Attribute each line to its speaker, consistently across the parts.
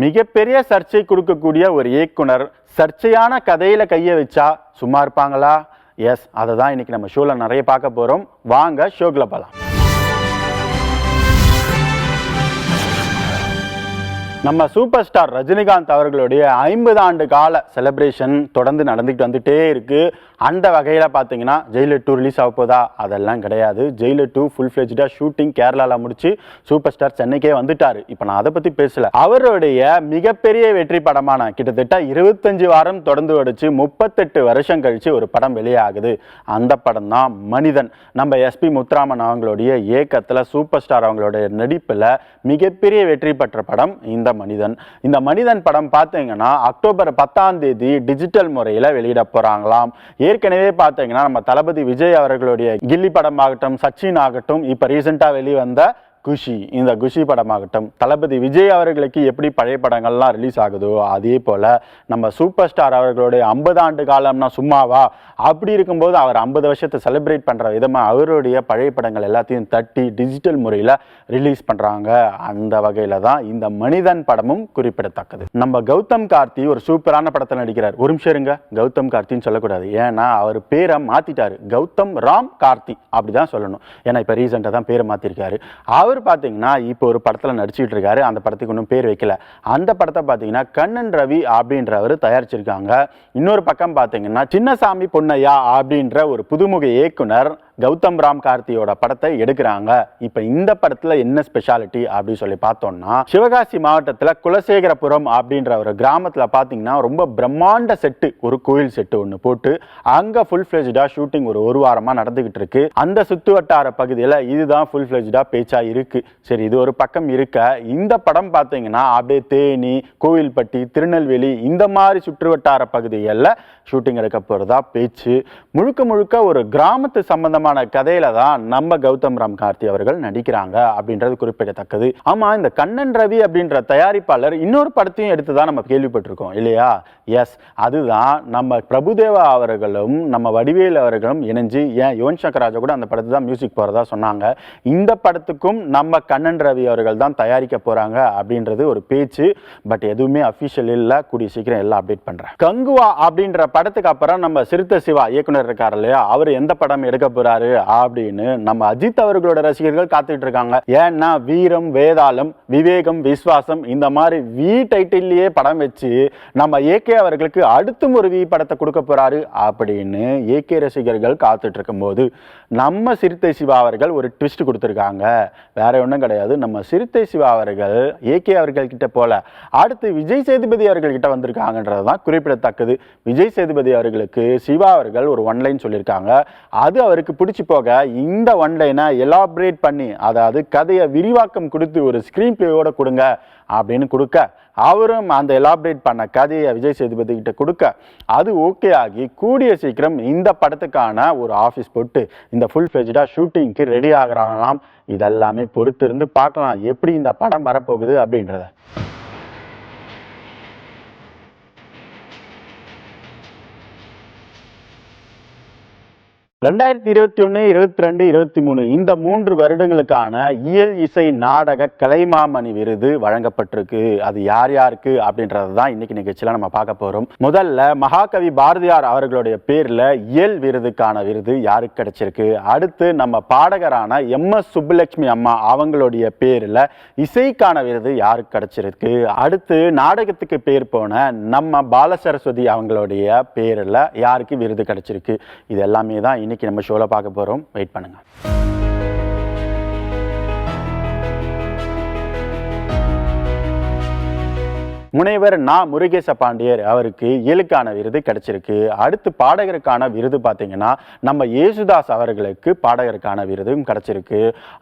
Speaker 1: மிகப்பெரிய சர்ச்சை கொடுக்கக்கூடிய ஒரு இயக்குனர் சர்ச்சையான கதையில கையை வச்சா சும்மா இருப்பாங்களா? எஸ், அதை தான் இன்னைக்கு நம்ம ஷோல நிறைய பார்க்க போறோம். வாங்க ஷோக்குள்ள போலாம். நம்ம சூப்பர் ஸ்டார் ரஜினிகாந்த் அவர்களுடைய 50 ஆண்டு கால செலிப்ரேஷன் தொடர்ந்து நடந்துகிட்டு வந்துட்டே இருக்கு. அந்த வகையில் பார்த்தீங்கன்னா ஜெயிலர் 2 ரிலீஸ் ஆக போதா? அதெல்லாம் கிடையாது. ஜெயிலர் 2 ஃபுல் ஃப்ளெஜ்டாக ஷூட்டிங் கேரளாவில் முடிச்சு சூப்பர் ஸ்டார் சென்னைக்கே வந்துட்டாரு. இப்போ நான் அதை பற்றி பேசல. அவருடைய மிகப்பெரிய வெற்றி படமான கிட்டத்தட்ட 25 வாரம் தொடர்ந்து ஓடிச்சு 38 வருஷம் கழிச்சு ஒரு படம் வெளியாகுது. அந்த படம் தான் மனிதன். நம்ம எஸ்பி முத்துராமன் அவங்களுடைய இயக்கத்தில் சூப்பர் ஸ்டார் அவங்களுடைய நடிப்பில் மிகப்பெரிய வெற்றி பெற்ற படம் இந்த மனிதன். இந்த மனிதன் படம் பார்த்தீங்கன்னா அக்டோபர் 10ஆம் தேதி டிஜிட்டல் முறையில் வெளியிட போறாங்களாம். ஏற்கனவே பார்த்தீங்கன்னா நம்ம தளபதி விஜய் அவர்களுடைய கில்லி படம் ஆகட்டும், சச்சின் ஆகட்டும், இப்போ ரீசெண்டாக வெளிவந்த குஷி, இந்த குஷி படமாகட்டும், தளபதி விஜய் அவர்களுக்கு எப்படி பழைய படங்கள்லாம் ரிலீஸ் ஆகுதோ அதே போல நம்ம சூப்பர் ஸ்டார் அவர்களுடைய 50 ஆண்டு காலம்னா சும்மாவா? அப்படி இருக்கும்போது அவர் 50 வருஷத்தை செலிப்ரேட் பண்ற விதமா அவருடைய பழைய படங்கள் எல்லாத்தையும் தட்டி டிஜிட்டல் முறையில் ரிலீஸ் பண்றாங்க. அந்த வகையில தான் இந்த மனிதன் படமும் குறிப்பிடத்தக்கது. நம்ம கௌதம் கார்த்தி ஒரு சூப்பரான படத்தில் நடிக்கிறார். ஒரு நிமிஷம் இருங்க, கௌதம் கார்த்தின்னு சொல்லக்கூடாது. ஏன்னா அவர் பேரை மாத்திட்டாரு. கௌதம் ராம் கார்த்தி அப்படிதான் சொல்லணும். ஏன்னா இப்ப ரீசெண்டா தான் பேரை மாத்திருக்காரு. அவர் பார்த்தீங்கன்னா இப்போ ஒரு படத்தில் நடிச்சுட்டு இருக்காரு. அந்த படத்துக்கு ஒன்றும் பேர் வைக்கல. அந்த படத்தை பார்த்தீங்கன்னா கண்ணன் ரவி அப்படின்றவர் தயாரிச்சிருக்காங்க. இன்னொரு பக்கம் பார்த்தீங்கன்னா சின்னசாமி பொன்னையா அப்படின்ற ஒரு புதுமுக இயக்குனர் கௌதம் ராம் கார்த்தியோட படத்தை எடுக்கிறாங்க. இப்ப இந்த படத்துல என்ன ஸ்பெஷாலிட்டி அப்படின்னு சொல்லி பார்த்தோம்னா, சிவகாசி மாவட்டத்துல குலசேகரபுரம் அப்படின்ற ஒரு கிராமத்துல பாத்தீங்கன்னா ரொம்ப பிரம்மாண்ட செட்டு, ஒரு கோயில் செட்டு ஒன்று போட்டு அங்க ஃபுல் ஃபிளெஜ்டா ஷூட்டிங் ஒரு வாரமா நடந்துகிட்டு இருக்கு. அந்த சுத்து வட்டார பகுதியில இதுதான் ஃபுல் ஃபிளெஜ்டா பேச்சா இருக்கு. சரி, இது ஒரு பக்கம் இருக்க, இந்த படம் பாத்தீங்கன்னா அப்படியே தேனி, கோவில்பட்டி, திருநெல்வேலி இந்த மாதிரி சுற்று வட்டார பகுதிகளில் ஷூட்டிங் எடுக்க போறதா பேச்சு. முழுக்க முழுக்க ஒரு கிராமத்து சம்பந்தமா கதையில தான் நம்ம கௌதம் ராம் கார்த்தி அவர்கள் நடிக்கிறாங்க அப்படின்றது குறிப்பிடத்தக்கது. ஆமா, இந்த கண்ணன் ரவி அப்படின்ற தயாரிப்பாளர் இன்னொரு படத்தையும் எடுத்துதான் நம்ம கேள்விப்பட்டிருக்கோம் இல்லையா? எஸ், அதுதான் நம்ம பிரபுதேவா அவர்களும் நம்ம வடிவேல் அவர்களும் இணைஞ்சு, ஏன் யுவன் சங்கர் ராஜா கூட அந்த படத்தை தான் மியூசிக் போறதா சொன்னாங்க. இந்த படத்துக்கும் நம்ம கண்ணன் ரவி அவர்கள் தான் தயாரிக்க போறாங்க அப்படின்றது ஒரு பேச்சு. பட் எதுவுமே அபிஷியல் இல்ல. கூடிய சீக்கிரம் எல்லாம் அப்டேட் பண்றேன். கங்குவா அப்படின்ற படத்துக்கு அப்புறம் நம்ம சிறுத்தை சிவா இயக்குனர் இருக்காரு இல்லையா, அவர் எந்த படம் எடுக்க போறாரு அப்படின்னு நம்ம அஜித் அவர்களோட ரசிகர்கள் காத்துட்டு இருக்காங்க. ஏன்னா வீரம், வேதாளம், விவேகம், விஸ்வாசம் இந்த மாதிரி வி டைட்டிலேயே படம் வச்சு நம்ம ஏகே அவர்களுக்கு அடுத்தும் ஒரு வி படத்தை கொடுக்க போறாரு அப்படின்னு ஏகே ரசிகர்கள் காத்துட்டு இருக்கும் போது நம்ம சிறுத்தை சிவா அவர்கள் ஒரு ட்விஸ்ட் கொடுத்திருக்காங்க. வேற ஒன்றும் கிடையாது. நம்ம சிறுத்தை சிவா அவர்கள் ஏகே அவர்கள் கிட்ட போல அடுத்து விஜய் சேதுபதி அவர்கள் கிட்ட வந்திருக்காங்கன்றதுதான் குறிப்பிடத்தக்கது. விஜய் சேதுபதி அவர்களுக்கு சிவா அவர்கள் ஒரு ஒன்லைன் சொல்லியிருக்காங்க. அது அவருக்கு பிடிச்சி போக இந்த ஒன்லைனை எலாபரேட் பண்ணி, அதாவது கதையை விரிவாக்கம் கொடுத்து ஒரு ஸ்கிரீன் பிளேயோட கொடுங்க அப்படின்னு கொடுக்க, அவரும் அந்த எலாபரேட் பண்ண கதையை விஜய் சேதுபதி கிட்ட கொடுக்க, அது ஓகே ஆகி கூடிய சீக்கிரம் இந்த படத்துக்கான ஒரு ஆஃபீஸ் போட்டு இந்த ஃபுல் ஃபிளெஜ்டா ஷூட்டிங்க்கு ரெடி ஆகுறாங்களாம். இதெல்லாமே பொறுத்து இருந்து பார்க்கலாம் எப்படி இந்த படம் வரப்போகுது அப்படின்றத. 2021, 22, 23 இந்த 3 வருடங்களுக்கான இயல் இசை நாடக கலைமாமணி விருது வழங்கப்பட்டிருக்கு. அது யார் யாருக்கு அப்படின்றது தான் இன்னைக்கு நிகழ்ச்சியில நம்ம பார்க்க போறோம். முதல்ல மகாகவி பாரதியார் அவர்களுடைய பேர்ல இயல் விருதுக்கான விருது யாருக்கு கிடைச்சிருக்கு. அடுத்து நம்ம பாடகரான MS சுப்புலட்சுமி அம்மா அவங்களுடைய பேர்ல இசைக்கான விருது யாருக்கு கிடைச்சிருக்கு. அடுத்து நாடகத்துக்கு பேர் போன நம்ம பாலசரஸ்வதி அவங்களுடைய பேர்ல யாருக்கு விருது கிடைச்சிருக்கு. இது எல்லாமே தான் இன்னைக்கு நம்ம ஷோல பார்க்க போறோம். வெயிட் பண்ணுங்க. முனைவர் நா முருகேச பாண்டியர் அவருக்கு இயலுக்கான விருது கிடைச்சிருக்கு. அடுத்து பாடகருக்கான விருது பார்த்தீங்கன்னா நம்ம யேசுதாஸ் அவர்களுக்கு பாடகருக்கான விருதும் கிடைச்சிருக்கு.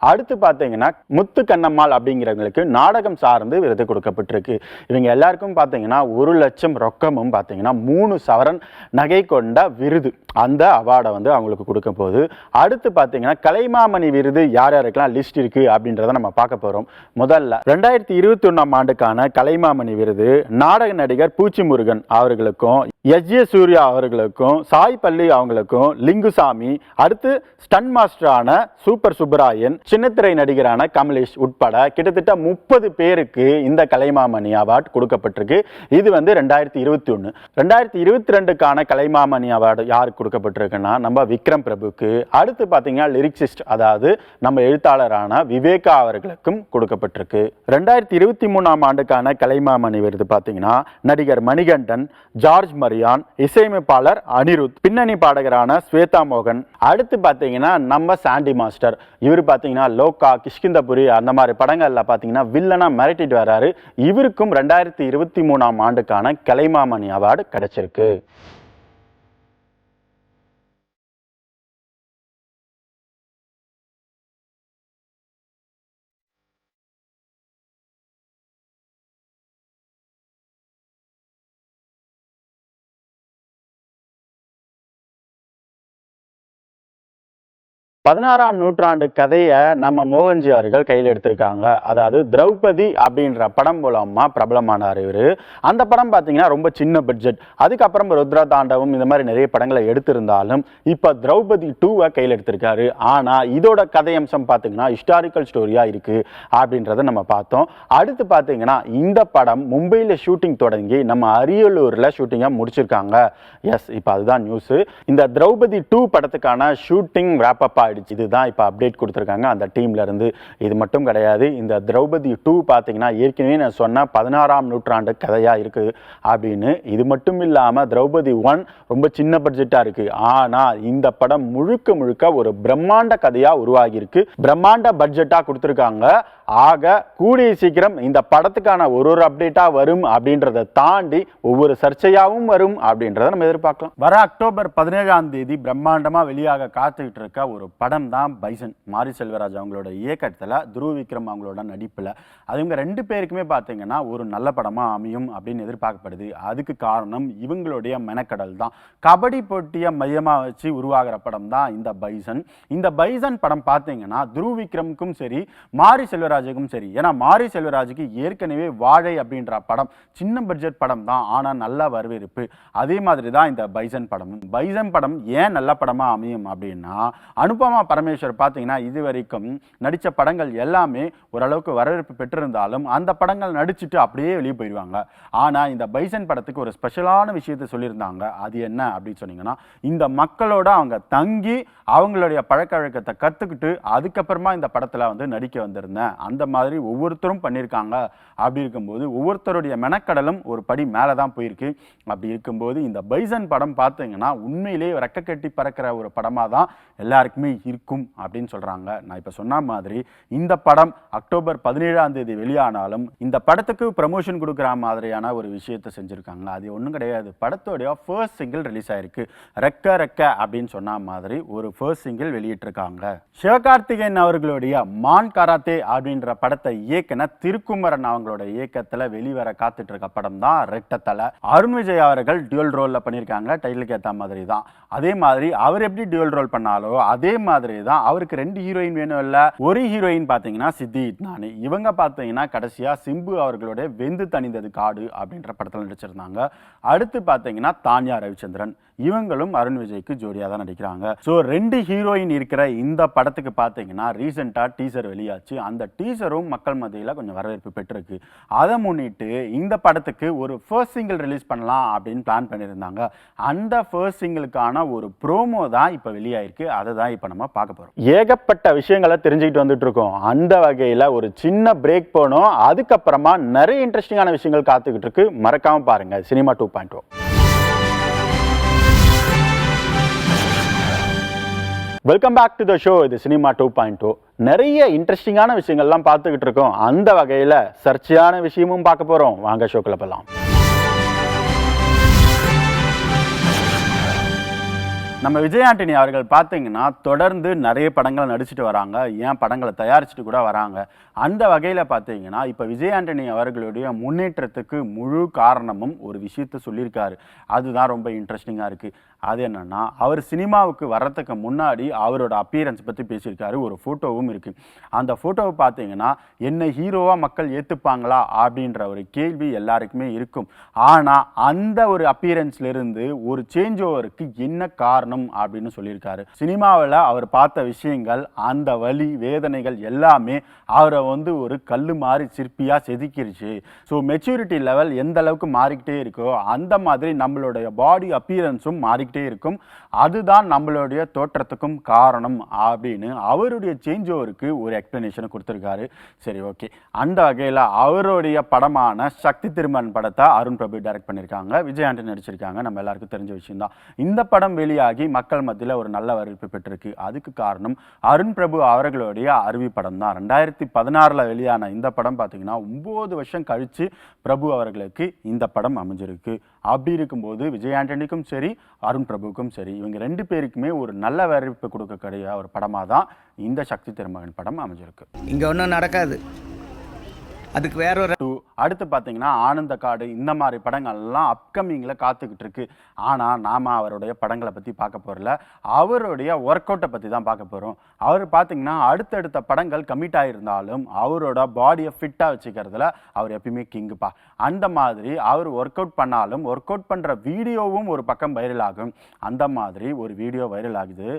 Speaker 1: அடுத்து பார்த்தீங்கன்னா முத்து கண்ணம்மாள் அப்படிங்கிறவங்களுக்கு நாடகம் சார்ந்து விருது கொடுக்கப்பட்டிருக்கு. இவங்க எல்லாருக்கும் பார்த்தீங்கன்னா 1 லட்சம் ரொக்கமும் பார்த்தீங்கன்னா 3 சவரன் நகை கொண்ட விருது, அந்த அவார்டை வந்து அவங்களுக்கு கொடுக்க போகுது. அடுத்து பார்த்தீங்கன்னா கலைமாமணி விருது யார் யாருக்கெல்லாம் லிஸ்ட் இருக்கு அப்படின்றத நம்ம பார்க்க போறோம். முதல்ல 2021ஆம் ஆண்டுக்கான கலைமாமணி விருது நாடக நடிகர் பூச்சி முருகன் அவர்களுக்கும், எஸ்.ஜே. சூர்யா அவர்களுக்கும் சாய் பல்லி அவங்களுக்கும் லிங்குசாமி, அடுத்து ஸ்டன் மாஸ்டரான சூப்பர் சுப்பராயன், சின்னத்திரை நடிகரான கமலேஷ் உட்பட கிட்டத்தட்ட 30 பேருக்கு இந்த கலைமாமணி அவார்டு கொடுக்கப்பட்டிருக்கு. இது 2021. 2022க்கான கலைமாமணி அவார்டு யாருக்கு கொடுக்கப்பட்டிருக்குன்னா நம்ம விக்ரம் பிரபுக்கு, அடுத்து பார்த்தீங்கன்னா லிரிக்சிஸ்ட் அதாவது நம்ம எழுத்தாளரான விவேகா அவர்களுக்கும் கொடுக்கப்பட்டிருக்கு. 2023ஆம் ஆண்டுக்கான கலைமாமணி விருது பார்த்தீங்கன்னா நடிகர் மணிகண்டன், ஜார்ஜ் மரியான், இசையமைப்பாளர் அனிருத், பின்னணி பாடகரான ஸ்வேதா மோகன், அடுத்து பார்த்தீங்கன்னா நம்ம சாண்டி மாஸ்டர். இவர் பார்த்தீங்கன்னா லோகா, கிஷ்கிந்தபுரி அந்த மாதிரி படங்கள்ல பார்த்தீங்கன்னா வில்லனா மிரட்டிட்டு வர்றாரு. இவருக்கும் 2023ஆம் ஆண்டுக்கான கலைமாமணி அவார்டு கிடைச்சிருக்கு. பதினாறாம் நூற்றாண்டு கதையை நம்ம மோகன்ஜி அவர்கள் கையில் எடுத்திருக்காங்க. அதாவது திரௌபதி அப்படின்ற படம் மூலமா பிரபலமானார் இவர். அந்த படம் பார்த்தீங்கன்னா ரொம்ப சின்ன பட்ஜெட். அதுக்கப்புறம் ருத்ர தாண்டவம் இந்த மாதிரி நிறைய படங்களை எடுத்திருந்தாலும் இப்போ திரௌபதி 2 கையில் எடுத்திருக்காரு. ஆனால் இதோட கதையம்சம் பார்த்தீங்கன்னா ஹிஸ்டாரிக்கல் ஸ்டோரியாக இருக்குது அப்படின்றத நம்ம பார்த்தோம். அடுத்து பார்த்தீங்கன்னா இந்த படம் மும்பையில் ஷூட்டிங் தொடங்கி நம்ம அரியலூரில் ஷூட்டிங்காக முடிச்சிருக்காங்க. எஸ், இப்போ அதுதான் நியூஸு. இந்த திரௌபதி 2 படத்துக்கான ஷூட்டிங் ரேப்பப் ஆயிடுச்சு. இதுதான் இப்போ அப்டேட் கொடுத்துருக்காங்க அந்த டீம்ல இருந்து. இது மட்டும் கிடையாது, இந்த திரௌபதி 2 பார்த்தீங்கன்னா ஏற்கனவே நான் சொன்ன 16ஆம் நூற்றாண்டு கதையா இருக்கு அப்படின்னு. இது மட்டும் இல்லாம திரௌபதி 1 ரொம்ப சின்ன பட்ஜெட்டா இருக்கு. ஆனா இந்த படம் முழுக்க முழுக்க ஒரு பிரம்மாண்ட கதையா உருவாகி இருக்கு. பிரம்மாண்ட பட்ஜெட்டா கொடுத்துருக்காங்க. ஆக கூடிய சீக்கிரம் இந்த படத்துக்கான ஒரு அப்டேட்டா வரும் அப்படின்றத தாண்டி ஒவ்வொரு சர்ச்சையாவும் வரும் அப்படின்றத நம்ம எதிர்பார்க்கலாம். வர அக்டோபர் 17ஆம் தேதி பிரம்மாண்டமா வெளியாக காத்துக்கிட்டு இருக்க ஒரு படம் தான் பைசன். மாரி செல்வராஜ் அவங்களோட இயக்கத்தில், துருவ விக்ரம் அவங்களோட நடிப்பில். அவங்க 2 பேருக்குமே பார்த்தீங்கன்னா ஒரு நல்ல படமாக அமையும் அப்படின்னு எதிர்பார்க்கப்படுது. அதுக்கு காரணம் இவங்களுடைய மெனக்கடல் தான். கபடி போட்டியை மையமாக வச்சு உருவாகிற படம் தான் இந்த பைசன். இந்த பைசன் படம் பார்த்தீங்கன்னா துருவ விக்ரமுக்கும் சரி, மாரி செல்வராஜுக்கும் சரி. ஏன்னா மாரி செல்வராஜுக்கு ஏற்கனவே வாழை அப்படின்ற படம் சின்ன பட்ஜெட் படம் தான், ஆனால் நல்ல வரவேற்பு. அதே மாதிரி தான் இந்த பைசன் படமும். பைசன் படம் ஏன் நல்ல படமாக அமையும் அப்படின்னா, அனுபமா பரமேஸ்வர் பார்த்தீங்கன்னா இது வரைக்கும் நடித்த படங்கள் எல்லாமே ஓரளவுக்கு வரவேற்பு பெற்றிருந்தாலும் அந்த படங்கள் நடிச்சுட்டு அப்படியே வெளியே போயிடுவாங்க. ஆனால் இந்த பைசன் படத்துக்கு ஒரு ஸ்பெஷலான விஷயத்தை சொல்லியிருந்தாங்க. அது என்ன அப்படின்னு சொன்னீங்கன்னா, இந்த மக்களோட அவங்க தங்கி அவங்களுடைய பழக்க வழக்கத்தை கற்றுக்கிட்டு அதுக்கப்புறமா இந்த படத்தில் நடிக்க வந்திருந்தேன். அந்த மாதிரி ஒவ்வொருத்தரும் பண்ணியிருக்காங்க. அப்படி இருக்கும்போது ஒவ்வொருத்தருடைய மெனக்கடலும் ஒரு படி மேலே தான் போயிருக்கு. அப்படி இருக்கும்போது இந்த பைசன் படம் பார்த்தீங்கன்னா உண்மையிலே ரெக்க கட்டி பறக்கிற ஒரு படமாக தான் எல்லாருக்குமே இருக்கும் அப்படின்னு சொல்கிறாங்க. நான் இப்போ சொன்ன மாதிரி இந்த படம் அக்டோபர் 17ஆம் தேதி வெளியானாலும் இந்த படத்துக்கு ப்ரமோஷன் கொடுக்குற மாதிரியான ஒரு விஷயத்தை செஞ்சுருக்காங்க. அது ஒன்றும் கிடையாது. படத்தோடைய ஃபர்ஸ்ட் சிங்கிள் ரிலீஸ் ஆயிருக்கு. ரெக்க ரெக்க அப்படின்னு சொன்ன மாதிரி ஒரு ஃபர்ஸ்ட் சிங்கிள் வெளியிட்டிருக்காங்க. சிவகார்த்திகேயன் அவர்களுடைய மான் கராத்தே அப்படின்ற படத்தை இயக்கின திருக்குமரன் அவங்களோட இயக்கத்தில் வெளிவர காத்துட்டு இருக்க படம் தான் ரெட்டத்தலை. அருண் விஜய் அவர்கள் டியூல் ரோலில் பண்ணியிருக்காங்க. டைட்டிலுக்கு ஏற்ற மாதிரி தான். அதே மாதிரி அவர் எப்படி டியூல் ரோல் பண்ணாலோ அதே மாதிரி தான் அவருக்கு 2 ஹீரோயின் வேணும். இல்ல ஒரு ஹீரோயின் பார்த்தீங்கன்னா சித்தி இட்னானி. இவங்க பார்த்தீங்கன்னா கடைசியா சிம்பு அவர்களோட வெந்து தணிந்தது காடு அப்படின்ற படத்தில் நடிச்சிருந்தாங்க. அடுத்து பார்த்தீங்கன்னா தான்யா ரவிச்சந்திரன். இவங்களும் அருண் விஜய்க்கு ஜோடியாக தான் நடிக்கிறாங்க. ஸோ 2 ஹீரோயின் இருக்கிற இந்த படத்துக்கு பார்த்தீங்கன்னா ரீசெண்டாக டீசர் வெளியாச்சு. அந்த டீசரும் மக்கள் மத்தியில் கொஞ்சம் வரவேற்பு பெற்றிருக்கு. அதை முன்னிட்டு இந்த படத்துக்கு ஒரு ஃபர்ஸ்ட் சிங்கிள் ரிலீஸ் பண்ணலாம் அப்படின்னு பிளான் பண்ணியிருந்தாங்க. அந்த ஃபர்ஸ்ட் சிங்கிளுக்கான ஒரு ப்ரோமோ தான் இப்போ வெளியாயிருக்கு. அதை தான் இப்போ நம்ம பார்க்க போகிறோம். ஏகப்பட்ட விஷயங்களை தெரிஞ்சுக்கிட்டு வந்துட்டு இருக்கோம். அந்த வகையில் ஒரு சின்ன பிரேக் போனோம். அதுக்கப்புறமா நிறைய இன்ட்ரெஸ்டிங்கான விஷயங்கள் காத்துக்கிட்டு இருக்கு. மறக்காம பாருங்க cinema 2.0. Welcome back to the show. இது சினிமா 2.0. நிறைய இன்ட்ரெஸ்டிங்கான விஷயங்கள்லாம் பார்த்துக்கிட்டு இருக்கோம். அந்த வகையில் சர்ச்சையான விஷயமும் பார்க்க போகிறோம். வாங்க ஷோக்குள்ள போகலாம். நம்ம விஜய் ஆண்டனி அவர்கள் பார்த்தீங்கன்னா தொடர்ந்து நிறைய படங்களை நடிச்சுட்டு வராங்க, ஏன் படங்களை தயாரிச்சுட்டு கூட வராங்க. அந்த வகையில் பார்த்தீங்கன்னா இப்போ விஜய் ஆண்டனி அவர்களுடைய முன்னேற்றத்துக்கு முழு காரணமும் ஒரு விஷயத்த சொல்லியிருக்காரு. அதுதான் ரொம்ப இன்ட்ரெஸ்டிங்காக இருக்குது. அது என்னன்னா, அவர் சினிமாவுக்கு வர்றதுக்கு முன்னாடி அவரோட அப்பியரன்ஸ் பற்றி பேசியிருக்காரு. ஒரு ஃபோட்டோவும் இருக்குது. அந்த ஃபோட்டோவை பார்த்தீங்கன்னா என்ன ஹீரோவாக மக்கள் ஏற்றுப்பாங்களா அப்படின்ற ஒரு கேள்வி எல்லாருக்குமே இருக்கும். ஆனால் அந்த ஒரு அப்பியரன்ஸ்லேருந்து ஒரு சேஞ்ச் ஓவருக்கு என்ன காரணம் அப்படின்னு சொல்லியிருக்காரு. சினிமாவில் அவர் பார்த்த விஷயங்கள், அந்த வலி வேதனைகள் எல்லாமே அவரை ஒரு கல்லு மாதிரி சிற்பியாக செதுக்கிருச்சு. ஸோ மெச்சூரிட்டி லெவல் எந்த அளவுக்கு மாறிக்கிட்டே இருக்கோ அந்த மாதிரி நம்மளுடைய பாடி அப்பியரன்ஸும் மாறிக்கிட்டே இருக்கும். அதுதான் நம்மளுடைய தோற்றத்துக்கும் காரணம் அப்படின்னு அவருடைய சேஞ்ச் ஓவருக்கு ஒரு எக்ஸ்பிளனேஷனை கொடுத்துருக்காரு. சரி, ஓகே. அந்த வகையில் அவருடைய படமான சக்தி திருமகன் படத்தை அருண் பிரபு டைரக்ட் பண்ணியிருக்காங்க, விஜய் ஆண்டனி நடிச்சிருக்காங்க. நம்ம எல்லாருக்கும் தெரிஞ்ச விஷயம் தான். இந்த படம் வெளியாகி மக்கள் மத்தியில் ஒரு நல்ல வரவேற்பு பெற்றிருக்கு. அதுக்கு காரணம் அருண் பிரபு அவர்களுடைய அருவி படம் தான். 2016 வெளியான இந்த படம் பார்த்தீங்கன்னா 9 வருஷம் கழித்து பிரபு அவர்களுக்கு இந்த படம் அமைஞ்சிருக்கு. அப்படி இருக்கும்போது விஜய் ஆண்டனிக்கும் சரி அருண் பிரபுவுக்கும் சரி இவங்க 2 பேருக்குமே ஒரு நல்ல வரவேற்பு கொடுக்கக்கூடிய ஒரு படமாக தான் இந்த சக்தி திருமகன் படம் அமைஞ்சிருக்கு.
Speaker 2: இங்கே ஒன்றும் நடக்காது, அதுக்கு வேற ஒரு
Speaker 1: அடுத்து பார்த்தீங்கன்னா ஆனந்த காடு, இந்த மாதிரி படங்கள்லாம் அப்கமிங்கில் காத்துக்கிட்டு இருக்கு. ஆனால் நாம் அவருடைய படங்களை பற்றி பார்க்க போகிறல, அவருடைய ஒர்க் அவுட்டை பற்றி தான் பார்க்க போகிறோம். அவர் பார்த்தீங்கன்னா அடுத்தடுத்த படங்கள் கமிட் ஆகியிருந்தாலும் அவரோட பாடியை ஃபிட்டாக வச்சுக்கிறதுல அவர் எப்பயுமே கிங்குப்பா. அந்த மாதிரி அவர் ஒர்க் அவுட் பண்ணாலும் ஒர்க் அவுட் பண்ணுற வீடியோவும் ஒரு பக்கம் வைரல் ஆகும். அந்த மாதிரி ஒரு வீடியோ வைரல் ஆகுது.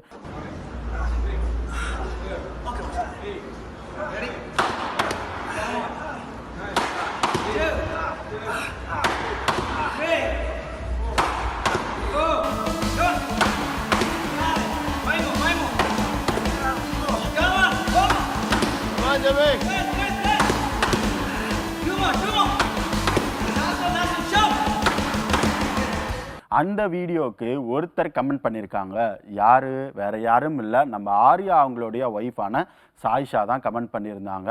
Speaker 1: அந்த வீடியோக்கு ஒருத்தர் கமெண்ட் பண்ணியிருக்காங்க. யாரு? வேற யாரும் இல்லை, நம்ம ஆர்யா அவங்களுடைய ஒய்ஃபான சாயிஷா தான் கமெண்ட் பண்ணியிருந்தாங்க.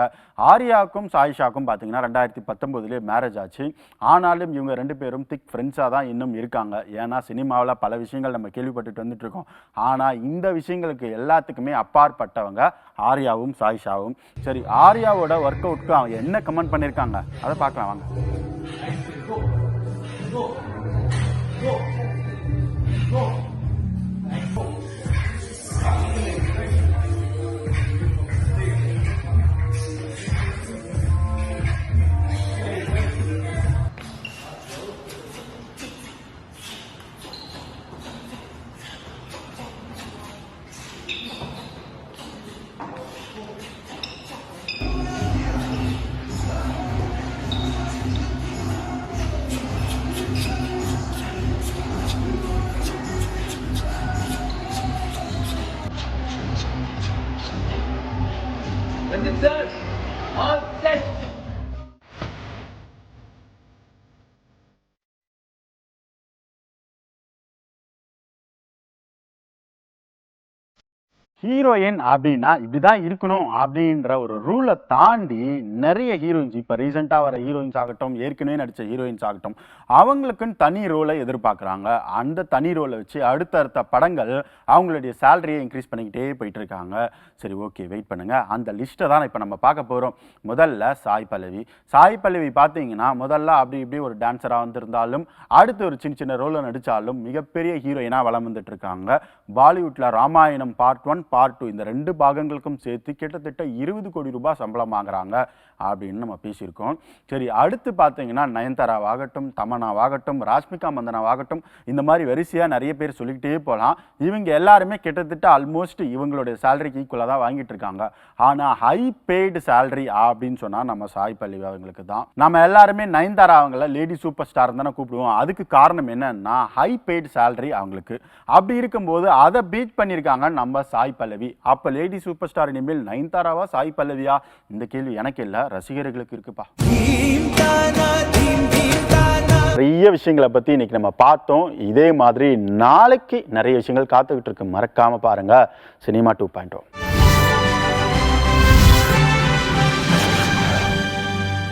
Speaker 1: ஆர்யாவுக்கும் சாயிஷாவுக்கும் பார்த்தீங்கன்னா 2019 மேரேஜ் ஆச்சு. ஆனாலும் இவங்க 2 பேரும் திக் ஃப்ரெண்ட்ஸாக தான் இன்னும் இருக்காங்க. ஏன்னா சினிமாவில் பல விஷயங்கள் நம்ம கேள்விப்பட்டுட்டு வந்துட்டு இருக்கோம். ஆனால் இந்த விஷயங்களுக்கு எல்லாத்துக்குமே அப்பாற்பட்டவங்க ஆர்யாவும் சாயிஷாவும். சரி, ஆர்யாவோட ஒர்க் அவுட்க்கு அவங்க என்ன கமெண்ட் பண்ணியிருக்காங்க அதை பார்க்கலாம் வாங்க. ஹீரோயின் அப்படின்னா இப்படிதான் இருக்கணும் அப்படின்ற ஒரு ரூலை தாண்டி நிறைய ஹீரோயின்ஸ், இப்போ ரீசெண்டாக வர ஹீரோயின்ஸ் ஆகட்டும், ஏற்கனவே நடித்த ஹீரோயின்ஸ் ஆகட்டும், அவங்களுக்குன்னு தனி ரோலை எதிர்பார்க்குறாங்க. அந்த தனி ரோலை வச்சு அடுத்தடுத்த படங்கள் அவங்களுடைய சேலரியை இன்க்ரீஸ் பண்ணிக்கிட்டே போயிட்டு இருக்காங்க. சரி, ஓகே, வெயிட் பண்ணுங்க. அந்த லிஸ்ட்டை தான் இப்போ நம்ம பார்க்க போகிறோம். முதல்ல சாய் பல்லவி பார்த்தீங்கன்னா முதல்ல அப்படி இப்படி ஒரு டான்ஸராக வந்திருந்தாலும் அடுத்து ஒரு சின்ன சின்ன ரோலை நடித்தாலும் மிகப்பெரிய ஹீரோயினாக வளம் வந்துட்டு இருக்காங்க. பாலிவுட்டில் ராமாயணம் பார்ட் 1 பார்ட் 2 இந்த 2 பாகங்களுக்கும் சேர்த்து கிட்டத்தட்ட 20 கோடி ரூபாய் சம்பளம் வாங்குறாங்க அப்படின்னு நம்ம பேசியிருக்கோம். சரி, அடுத்து பார்த்தீங்கன்னா நயன்தாராவாகட்டும், தமன்னாவாகட்டும், ராஷ்மிகா மந்தனாவாகட்டும், இந்த மாதிரி வரிசையாக நிறைய பேர் சொல்லிக்கிட்டே போகலாம். இவங்க எல்லாருமே கிட்டத்தட்ட ஆல்மோஸ்ட் இவங்களுடைய சேலரிக்கு ஈக்குவலாக தான் வாங்கிட்டு இருக்காங்க. ஆனால் ஹை பெய்டு சேலரி அப்படின்னு சொன்னால் நம்ம சாய் பல்லவி அவங்களுக்கு தான். நம்ம எல்லாருமே நயன்தாரா அவங்கள லேடி சூப்பர் ஸ்டார் தானே கூப்பிடுவோம். அதுக்கு காரணம் என்னன்னா ஹை பெய்டு சேலரி அவங்களுக்கு. அப்படி இருக்கும்போது அதை பீட் பண்ணியிருக்காங்க நம்ம சாய் பல்லவி. அப்ப லேடி சூப்பர் ஸ்டார் இனிமேல் நயன்தாராவா சாய் பல்லவியா? இந்த கேள்வி எனக்கு இல்ல, ரசிகர்களுக்கு இருக்குப்பா. நிறைய விஷயங்களை பத்தி இன்னைக்கு நம்ம பார்த்தோம். இதே மாதிரி நாளைக்கு நிறைய விஷயங்கள் காத்துக்கிட்டு இருக்கு. மறக்காம பாருங்க சினிமா 2.0.